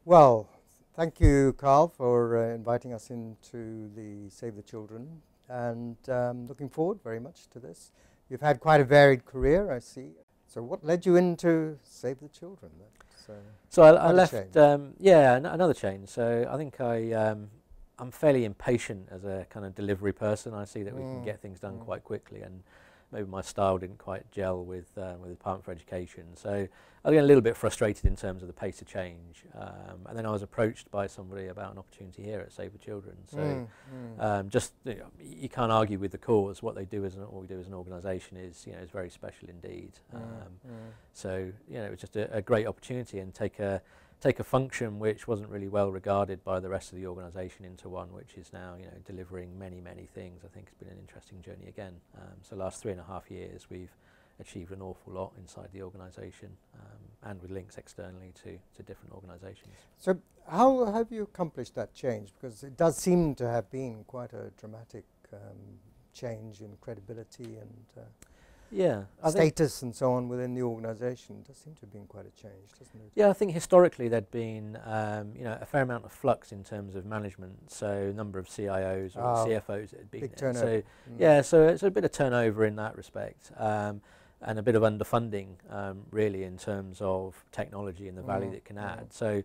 Well, thank you, Karl, for inviting us into the Save the Children, and looking forward very much to this. You've had quite a varied career, I see. So what led you into Save the Children? So I quite a left, change. another change. So I think I'm fairly impatient as a kind of delivery person. I see that we can get things done quite quickly, and maybe my style didn't quite gel with the Department for Education. So I was getting a little bit frustrated in terms of the pace of change. And then I was approached by somebody about an opportunity here at Save the Children. So just you can't argue with the cause. What we do as an organisation is is very special indeed. So it was just a great opportunity, and take a function which wasn't really well regarded by the rest of the organisation into one which is now delivering many things. I think it's been an interesting journey again. So last 3.5 years we've achieved an awful lot inside the organisation, and with links externally to different organisations. So how have you accomplished that change? Because it does seem to have been quite a dramatic change in credibility and status and so on within the organisation. It does seem to have been quite a change, doesn't it? Yeah, I think historically there'd been a fair amount of flux in terms of management. So a number of CIOs or CFOs that had been big there. turnover. So it's a bit of turnover in that respect, and a bit of underfunding really in terms of technology and the value that it can add. So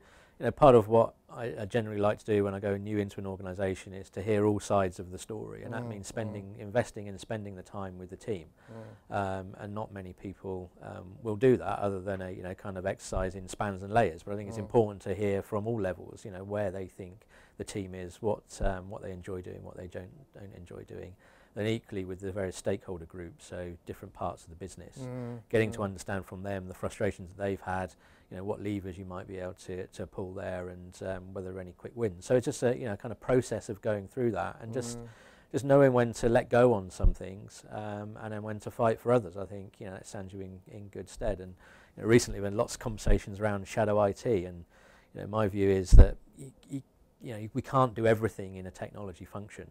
part of what I generally like to do when I go new into an organisation is to hear all sides of the story, and that means investing and spending the time with the team. And not many people will do that, other than a kind of exercise in spans and layers. But I think it's important to hear from all levels, where they think the team is, what they enjoy doing, what they don't enjoy doing. And equally with the various stakeholder groups, so different parts of the business, getting to understand from them the frustrations that they've had, what levers you might be able to pull there, and whether there are any quick wins. So it's just a kind of process of going through that, and just knowing when to let go on some things, and then when to fight for others. I think it stands you in good stead. And recently, when lots of conversations around shadow IT, and my view is that we can't do everything in a technology function.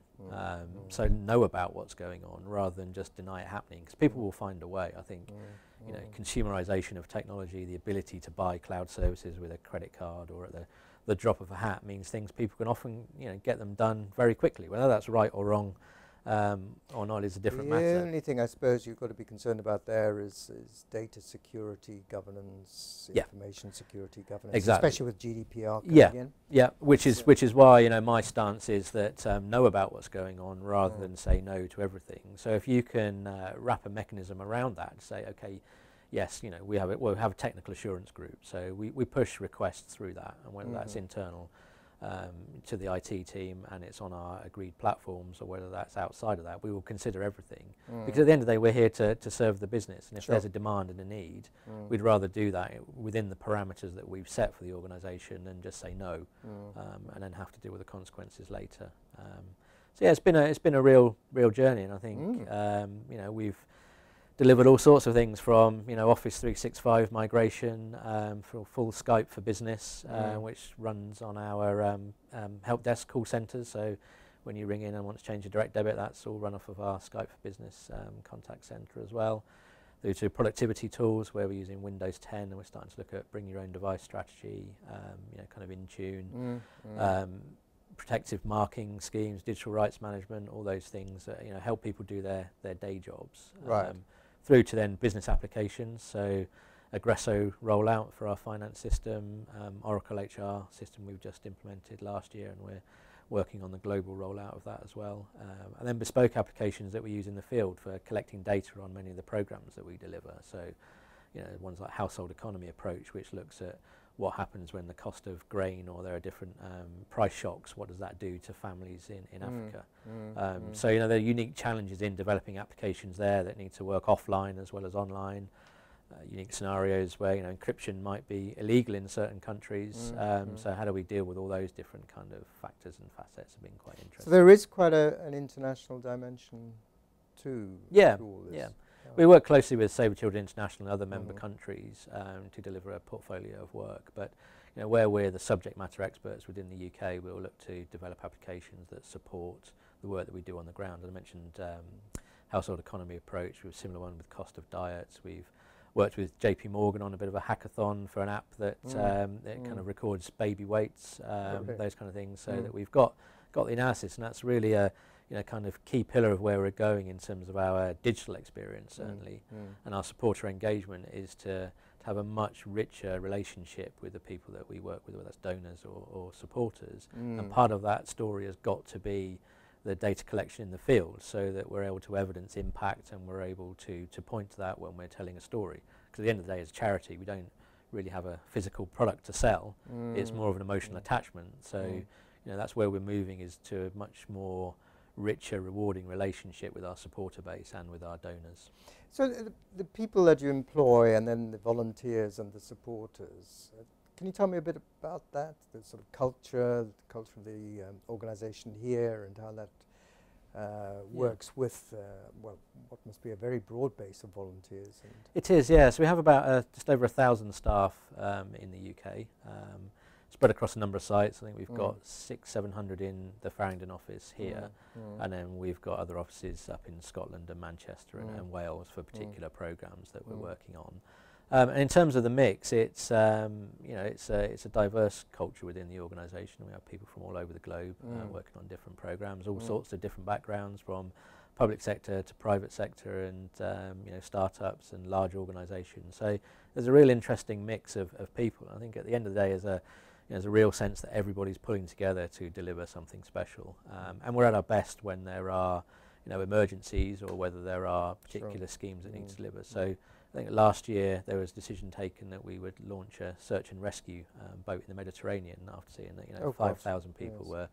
So know about what's going on rather than just deny it happening, because people will find a way. I think consumerization of technology, the ability to buy cloud services with a credit card or at the drop of a hat, means people can often get them done very quickly. Whether that's right or wrong or not is a different matter. The only thing I suppose you've got to be concerned about there is data security governance, information security governance, especially with GDPR coming in. Yeah, which is why my stance is that know about what's going on rather than say no to everything. So if you can wrap a mechanism around that and say, okay, yes, we have a technical assurance group, so we push requests through that, and whether that's internal to the IT team and it's on our agreed platforms, or whether that's outside of that, we will consider everything. Because at the end of the day, we're here to serve the business, and if there's a demand and a need, we'd rather do that within the parameters that we've set for the organisation than just say no, and then have to deal with the consequences later. So yeah, it's been a real journey, and I think we've delivered all sorts of things, from Office 365 migration, for full Skype for Business, which runs on our help desk call centres. So when you ring in and want to change a direct debit, that's all run off of our Skype for Business contact centre as well. Through to productivity tools, where we're using Windows 10, and we're starting to look at bring your own device strategy, kind of in tune. Protective marking schemes, digital rights management, all those things that help people do their day jobs. Through to then business applications, so Aggresso rollout for our finance system, Oracle HR system we've just implemented last year, and we're working on the global rollout of that as well. And then bespoke applications that we use in the field for collecting data on many of the programs that we deliver. So ones like household economy approach, which looks at what happens when the cost of grain, or there are different price shocks, what does that do to families in Africa? So there are unique challenges in developing applications there that need to work offline as well as online. Unique scenarios where encryption might be illegal in certain countries. So how do we deal with all those different kind of factors and facets have been quite interesting. So there is quite an international dimension to all this. Yeah. We work closely with Save the Children International and other member countries to deliver a portfolio of work. But where we're the subject matter experts within the UK, we'll look to develop applications that support the work that we do on the ground. As I mentioned, household economy approach, we have a similar one with cost of diets. We've worked with JP Morgan on a bit of a hackathon for an app that that kind of records baby weights, those kind of things, so that we've got the analysis, and that's really a kind of key pillar of where we're going in terms of our digital experience, certainly, and our supporter engagement is to have a much richer relationship with the people that we work with, whether that's donors or supporters, and part of that story has got to be the data collection in the field, so that we're able to evidence impact and we're able to point to that when we're telling a story. Because at the end of the day, as a charity, we don't really have a physical product to sell. It's more of an emotional attachment. So that's where we're moving, is to a much more richer, rewarding relationship with our supporter base and with our donors. So the people that you employ, and then the volunteers and the supporters, can you tell me a bit about that, the sort of culture of the organization here, and how that works with, well, what must be a very broad base of volunteers? And it is, yes. We have about just over 1,000 staff in the UK, spread across a number of sites. I think we've got 600-700 in the Farringdon office here, and then we've got other offices up in Scotland and Manchester and Wales for particular programs that we're working on. And in terms of the mix, it's it's a diverse culture within the organisation. We have people from all over the globe working on different programs, all sorts of different backgrounds, from public sector to private sector, and startups and large organisations. So there's a real interesting mix of people. I think at the end of the day, there's a real sense that everybody's pulling together to deliver something special, and we're at our best when there are emergencies, or whether there are particular schemes that need to deliver. So I think last year there was a decision taken that we would launch a search and rescue boat in the Mediterranean, after seeing that 5,000 people were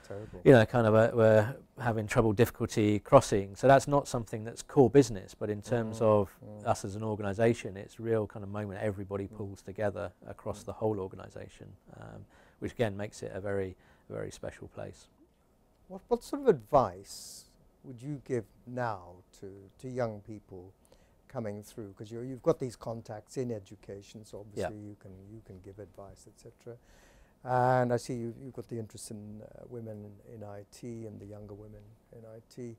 were having difficulty crossing. So that's not something that's core business, but in terms of us as an organisation, it's a real kind of moment everybody pulls together across the whole organisation, which again makes it a very, very special place. What sort of advice would you give now to young people coming through? Because you've got these contacts in education, so obviously you can give advice, etc. And I see you've got the interest in women in IT and the younger women in IT.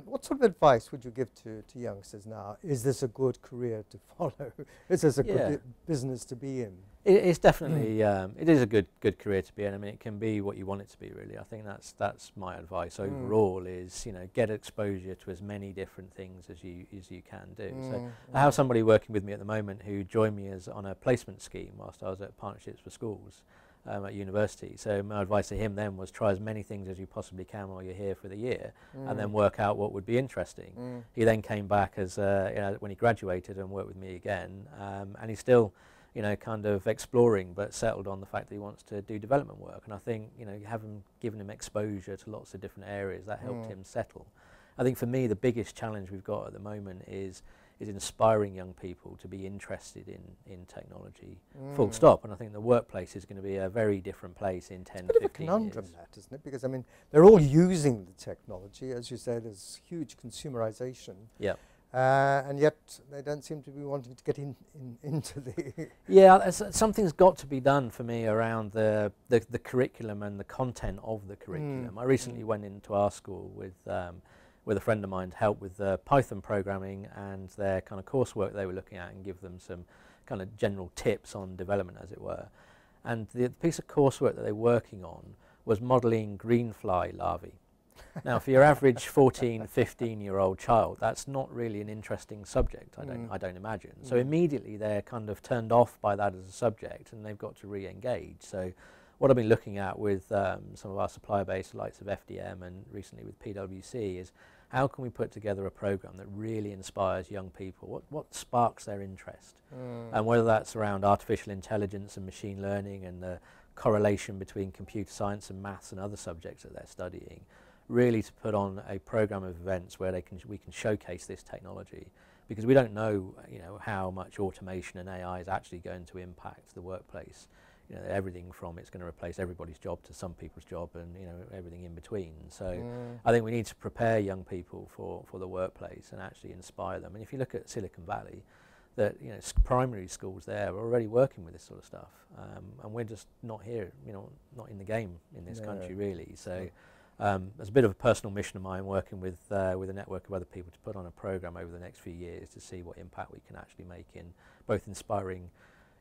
What sort of advice would you give to youngsters now? Is this a good career to follow? Is this a good business to be in? It's definitely it is a good career to be in. I mean, it can be what you want it to be, really. I think that's my advice overall, is get exposure to as many different things as you can do. So I have somebody working with me at the moment who joined me on a placement scheme whilst I was at Partnerships for Schools at university. So my advice to him then was, try as many things as you possibly can while you're here for the year, and then work out what would be interesting. He then came back as when he graduated and worked with me again, and he's still kind of exploring, but settled on the fact that he wants to do development work. And I think having given him exposure to lots of different areas, that helped him settle. I think for me the biggest challenge we've got at the moment is inspiring young people to be interested in technology, full stop. And I think the workplace is going to be a very different place in 10, 15 years. It's a bit of a conundrum, that, isn't it? Because I mean, they're all using the technology. As you say, there's huge consumerization. Yeah. And yet they don't seem to be wanting to get into the... Yeah, something's got to be done for me around the curriculum and the content of the curriculum. I recently went into our school with a friend of mine to help with Python programming and their kind of coursework they were looking at, and give them some kind of general tips on development, as it were. And the piece of coursework that they were working on was modelling greenfly larvae. Now, for your average 14, 15-year-old child, that's not really an interesting subject, I don't imagine. So immediately they're kind of turned off by that as a subject, and they've got to re-engage. So what I've been looking at with some of our supplier base, likes of FDM and recently with PwC, is how can we put together a program that really inspires young people? What sparks their interest? And whether that's around artificial intelligence and machine learning and the correlation between computer science and maths and other subjects that they're studying, really to put on a program of events where we can showcase this technology, because we don't know how much automation and AI is actually going to impact the workplace. Everything from it's going to replace everybody's job to some people's job, and everything in between. So I think we need to prepare young people for the workplace and actually inspire them. And if you look at Silicon Valley, that primary schools there are already working with this sort of stuff, and we're just not here, not in the game in this country really. So There's a bit of a personal mission of mine working with a network of other people to put on a program over the next few years to see what impact we can actually make in both inspiring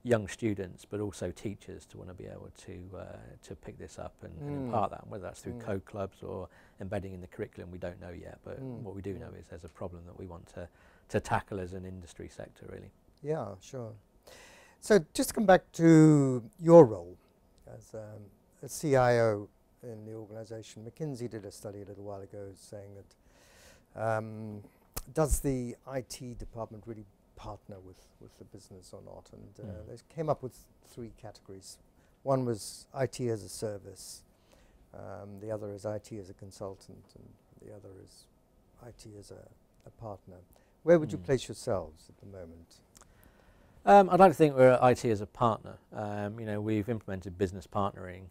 young students but also teachers to want to be able to pick this up and impart that, whether that's through code clubs or embedding in the curriculum. We don't know yet, but what we do know is there's a problem that we want to tackle as an industry sector, really. Yeah, sure. So just to come back to your role as a CIO in the organization, McKinsey did a study a little while ago saying that does the IT department really partner with the business or not? And they came up with 3 categories. One was IT as a service, the other is IT as a consultant, and the other is IT as a partner. Where would you place yourselves at the moment? I'd like to think we're IT as a partner. We've implemented business partnering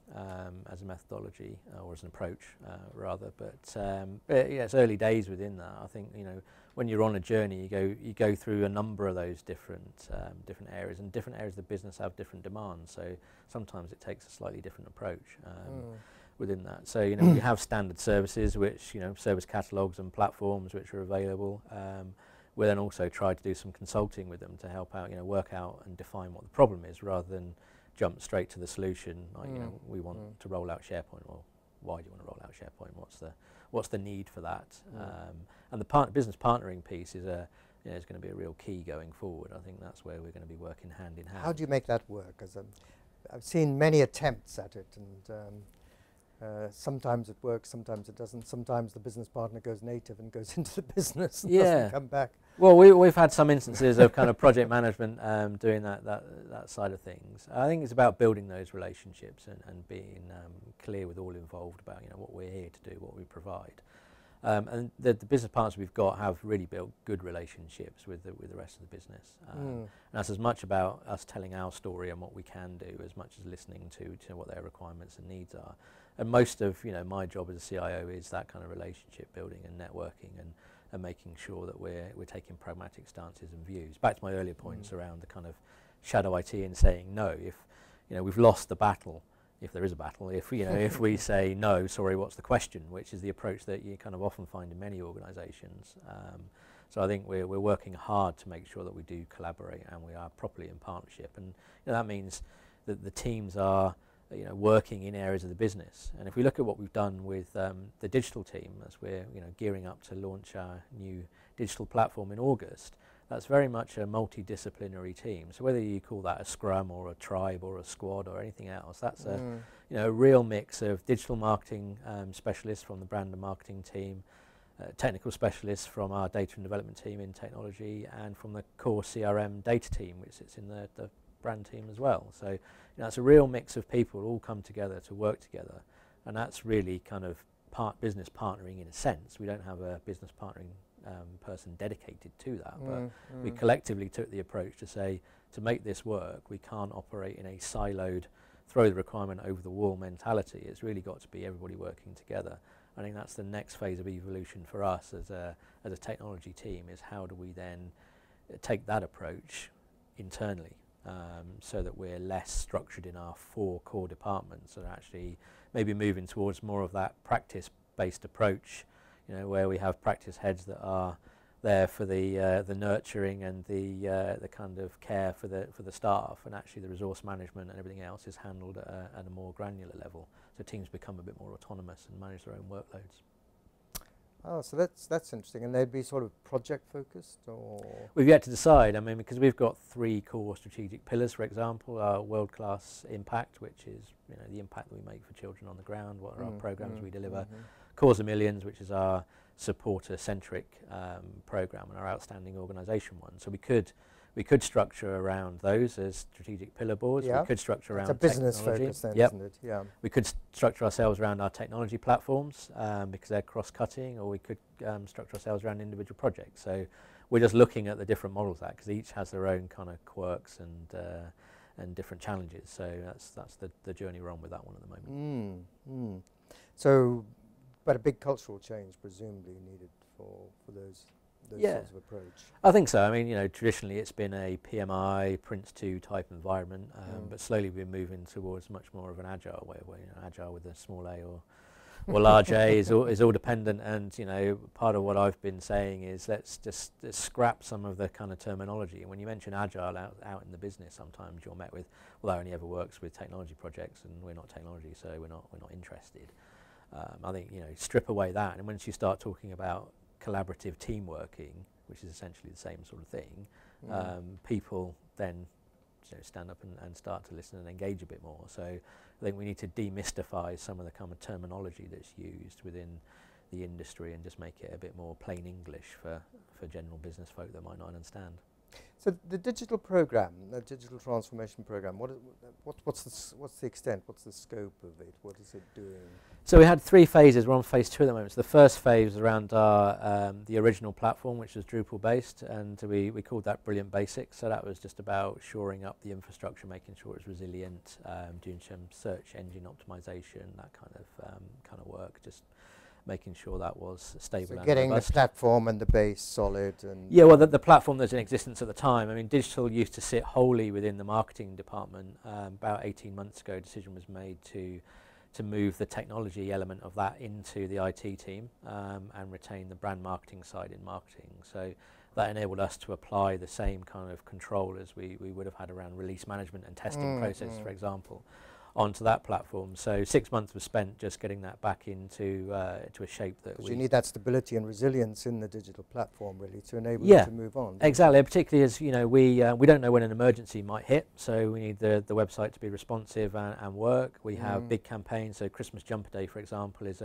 as a methodology or as an approach, rather. But yeah, it's early days within that. I think when you're on a journey, you go through a number of those different areas, and different areas of the business have different demands. So sometimes it takes a slightly different approach within that. So we have standard services, which service catalogs and platforms which are available. We then also try to do some consulting with them to help out, work out and define what the problem is, rather than jump straight to the solution. Like, we want to roll out SharePoint. Well, why do you want to roll out SharePoint? What's the need for that? And the business partnering piece is is going to be a real key going forward. I think that's where we're going to be working hand in hand. How do you make that work? Because I've seen many attempts at it, and sometimes it works, sometimes it doesn't. Sometimes the business partner goes native and goes into the business and doesn't come back. Well, we've had some instances of kind of project management doing that side of things. I think it's about building those relationships and being clear with all involved about what we're here to do, what we provide. And the business partners we've got have really built good relationships with the rest of the business. And that's as much about us telling our story and what we can do, as much as listening to what their requirements and needs are. And most of my job as a CIO is that kind of relationship building and networking and making sure that we're taking pragmatic stances and views. Back to my earlier points around the kind of shadow IT and saying no. If we've lost the battle, if there is a battle, if we say no, sorry, what's the question, which is the approach that you kind of often find in many organisations. So I think we're working hard to make sure that we do collaborate and we are properly in partnership, and that means that the teams are working in areas of the business. And if we look at what we've done with the digital team, as we're gearing up to launch our new digital platform in August, that's very much a multidisciplinary team. So whether you call that a scrum or a tribe or a squad or anything else, that's a real mix of digital marketing specialists from the brand and marketing team, technical specialists from our data and development team in technology, and from the core CRM data team, which sits in the brand team as well. So it's a real mix of people all come together to work together, and that's really kind of business partnering in a sense. We don't have a business partnering person dedicated to that, but we collectively took the approach to say, to make this work, we can't operate in a siloed, throw the requirement over the wall mentality. It's really got to be everybody working together. I think that's the next phase of evolution for us as a technology team, is how do we then take that approach internally, so that we're less structured in our 4 core departments, and actually maybe moving towards more of that practice-based approach, where we have practice heads that are there for the nurturing and the kind of care for the staff, and actually the resource management and everything else is handled at a more granular level, so teams become a bit more autonomous and manage their own workloads. Oh, so that's interesting. And they'd be sort of project focused, or? We've yet to decide. I mean, because we've got 3 core strategic pillars, for example, our world-class impact, which is the impact that we make for children on the ground, what are our programs we deliver, Cause of Millions, which is our supporter-centric program and our outstanding organisation one. So we could structure around those as strategic pillar boards. We could structure around technology. It's a business focus then, isn't it? Yeah. We could structure ourselves around our technology platforms because they're cross-cutting, or we could structure ourselves around individual projects. So we're just looking at the different models of that, because each has their own kind of quirks and different challenges. So that's the journey we're on with that one at the moment. So, but a big cultural change presumably needed for those sorts of approach. I think so. I mean, traditionally it's been a PMI, Prince 2 type environment, but slowly we're moving towards much more of an agile way, where agile with a small a or large A is all dependent. And part of what I've been saying is let's just scrap some of the kind of terminology. And when you mention agile out in the business, sometimes you're met with, well, that only ever works with technology projects, and we're not technology, so we're not interested. I think strip away that, and once you start talking about collaborative team working, which is essentially the same sort of thing, people then stand up and start to listen and engage a bit more. So I think we need to demystify some of the kind of terminology that's used within the industry and just make it a bit more plain English for general business folk that might not understand. So the digital program, the digital transformation program, what's the extent, what's the scope of it, what is it doing? So we had 3 phases. We're on phase 2 at the moment. So the first phase was around our the original platform, which was Drupal based, and we called that Brilliant Basics. So that was just about shoring up the infrastructure, making sure it's resilient, doing some search engine optimization, that kind of work, just making sure that was stable. So and getting robust. the platform and the base solid. And yeah, well, the platform that's in existence at the time. I mean, digital used to sit wholly within the marketing department. About 18 months ago, a decision was made to move the technology element of that into the IT team and retain the brand marketing side in marketing. So that enabled us to apply the same kind of control as we would have had around release management and testing processes, for example, onto that platform. So 6 months was spent just getting that back into a shape that you need that stability and resilience in the digital platform really to enable you to move on. Exactly, particularly as we don't know when an emergency might hit, so we need the website to be responsive and work. We have big campaigns, so Christmas Jumper Day, for example, is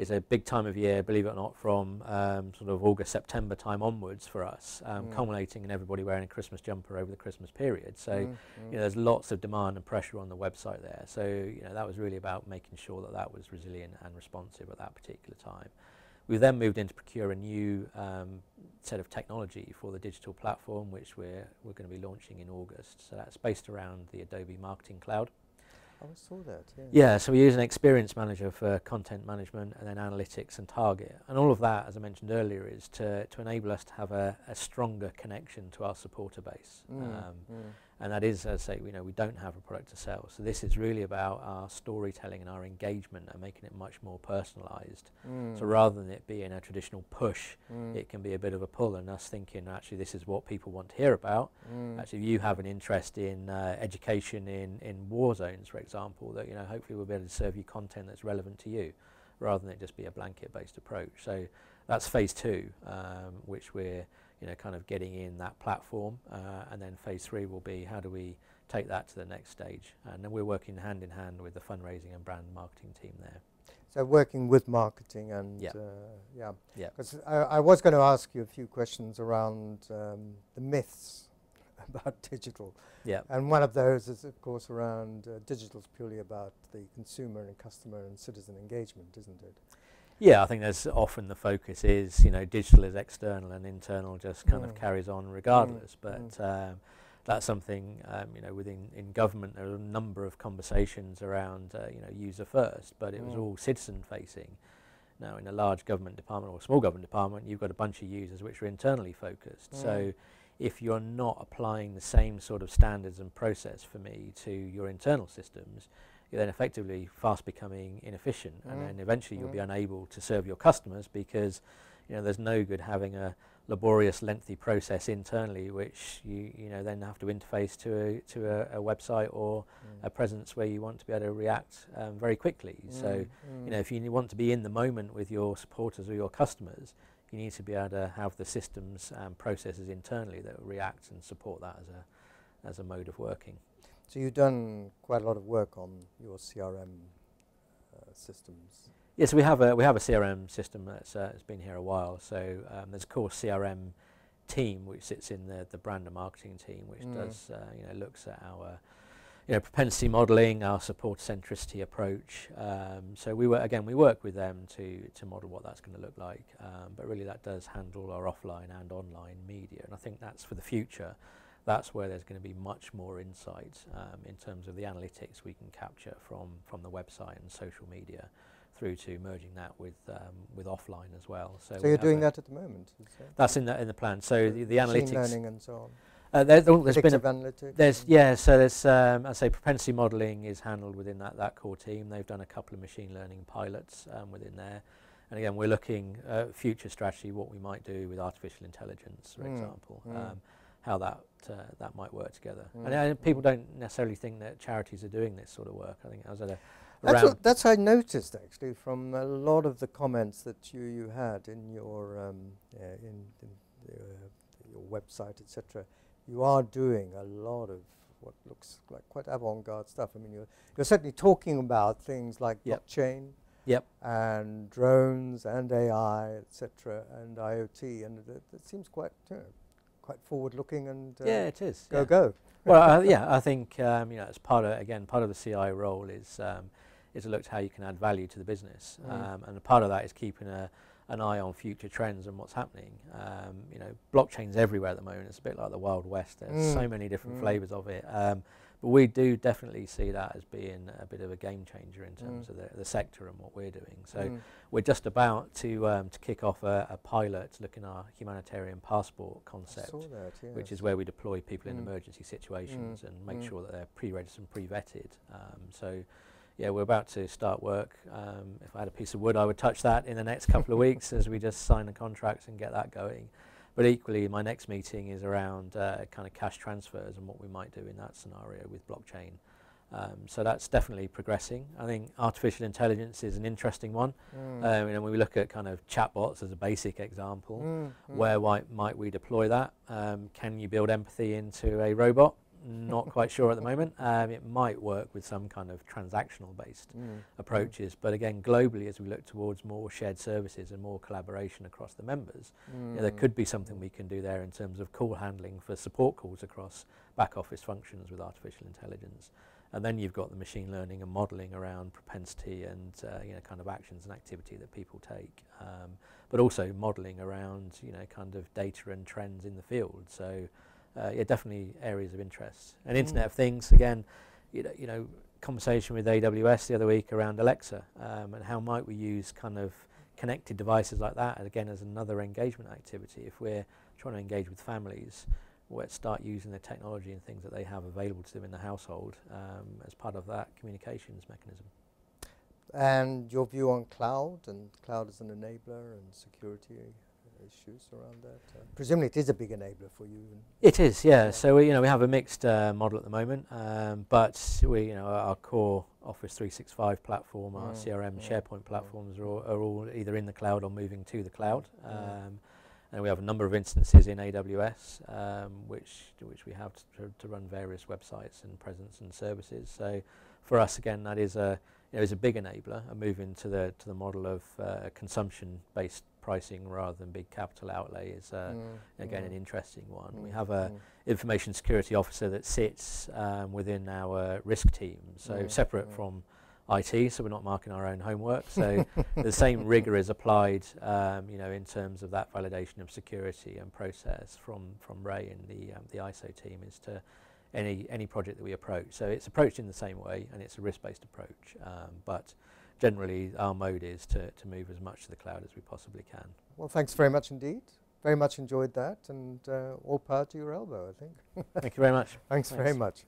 a big time of year, believe it or not, from sort of August, September time onwards for us, culminating in everybody wearing a Christmas jumper over the Christmas period. So there's lots of demand and pressure on the website there. So that was really about making sure that was resilient and responsive at that particular time. We then moved into procure a new set of technology for the digital platform, which we're going to be launching in August. So that's based around the Adobe Marketing Cloud. I saw that, yeah. So we use an experience manager for content management and then analytics and target. And all of that, as I mentioned earlier, is to enable us to have a stronger connection to our supporter base. And that is, as I say, we don't have a product to sell. So this is really about our storytelling and our engagement and making it much more personalised. So rather than it being a traditional push, it can be a bit of a pull, and us thinking, actually, this is what people want to hear about. Actually, if you have an interest in education in war zones, for example, that hopefully we'll be able to serve you content that's relevant to you, rather than it just be a blanket-based approach. So that's phase 2, which we're kind of getting in that platform, and then phase 3 will be how do we take that to the next stage, and then we're working hand in hand with the fundraising and brand marketing team there. So working with marketing and because I was going to ask you a few questions around the myths about digital. And one of those is, of course, around digital's purely about the consumer and customer and citizen engagement, isn't it? Yeah, I think there's often the focus is, digital is external and internal just kind of carries on regardless. But that's something, in government there are a number of conversations around, user first, but it was all citizen facing. Now, in a large government department or a small government department, you've got a bunch of users which are internally focused. So if you're not applying the same sort of standards and process for me to your internal systems, you're then effectively fast becoming inefficient, and then eventually you'll be unable to serve your customers because there's no good having a laborious, lengthy process internally, which you then have to interface to a website or a presence where you want to be able to react very quickly. So if you want to be in the moment with your supporters or your customers, you need to be able to have the systems and processes internally that react and support that as a mode of working. So you've done quite a lot of work on your CRM systems. Yes, we have a CRM system that's been here a while. So there's a core CRM team which sits in the brand and marketing team, which does looks at our propensity modelling, our supporter centricity approach. So we work with them to model what that's going to look like. But really, that does handle our offline and online media, and I think that's for the future. That's where there's going to be much more insight in terms of the analytics we can capture from the website and social media, through to merging that with offline as well. So you're doing that at the moment? That's in the plan. So the analytics, machine learning and so There's been analytics. So there's I say propensity modelling is handled within that core team. They've done a couple of machine learning pilots within there, and again we're looking at future strategy, what we might do with artificial intelligence, for example, how that might work together. And people don't necessarily think that charities are doing this sort of work. I think I was at a that's I noticed actually from a lot of the comments that you had in your your website, etc. You are doing a lot of what looks like quite avant-garde stuff. I mean, you're certainly talking about things like blockchain, and drones, and AI, etc., and IoT, and it seems quite forward-looking and it is. Go. Well, I think as part of the CIO role is to look at how you can add value to the business, and a part of that is keeping an eye on future trends and what's happening. Blockchain's everywhere at the moment. It's a bit like the Wild West. There's so many different flavours of it. But we do definitely see that as being a bit of a game changer in terms of the sector and what we're doing. So we're just about to kick off a pilot looking at our humanitarian passport concept, which is where we deploy people in emergency situations and make sure that they're pre-registered and pre-vetted. We're about to start work. If I had a piece of wood, I would touch that in the next couple of weeks as we just sign the contracts and get that going. But equally, my next meeting is around kind of cash transfers and what we might do in that scenario with blockchain. So that's definitely progressing. I think artificial intelligence is an interesting one. When we look at kind of chatbots as a basic example, where might we deploy that? Can you build empathy into a robot? Not quite sure at the moment. It might work with some kind of transactional based approaches, but again globally, as we look towards more shared services and more collaboration across the members, there could be something we can do there in terms of call handling for support calls across back office functions with artificial intelligence. And then you've got the machine learning and modelling around propensity and kind of actions and activity that people take, but also modelling around kind of data and trends in the field. So definitely areas of interest. And Internet of Things, again, conversation with AWS the other week around Alexa, and how might we use kind of connected devices like that, again, as another engagement activity. If we're trying to engage with families, let's start using the technology and things that they have available to them in the household as part of that communications mechanism. And your view on cloud, and cloud as an enabler and security issues around that? Presumably it is a big enabler for you. It is, yeah. So we have a mixed model at the moment, but our core Office 365 platform, our CRM, SharePoint platforms are all either in the cloud or moving to the cloud. And we have a number of instances in AWS, which we have to run various websites and presence and services. So for us, again, that is a big enabler, a move into the model of consumption-based pricing rather than big capital outlay is again an interesting one. We have a information security officer that sits within our risk team, so separate from IT, so we're not marking our own homework. So the same rigor is applied, in terms of that validation of security and process from Ray and the ISO team is to any project that we approach. So it's approached in the same way, and it's a risk-based approach. But generally, our mode is to move as much to the cloud as we possibly can. Well, thanks very much indeed. Very much enjoyed that, and all power to your elbow, I think. Thank you very much. Thanks very much.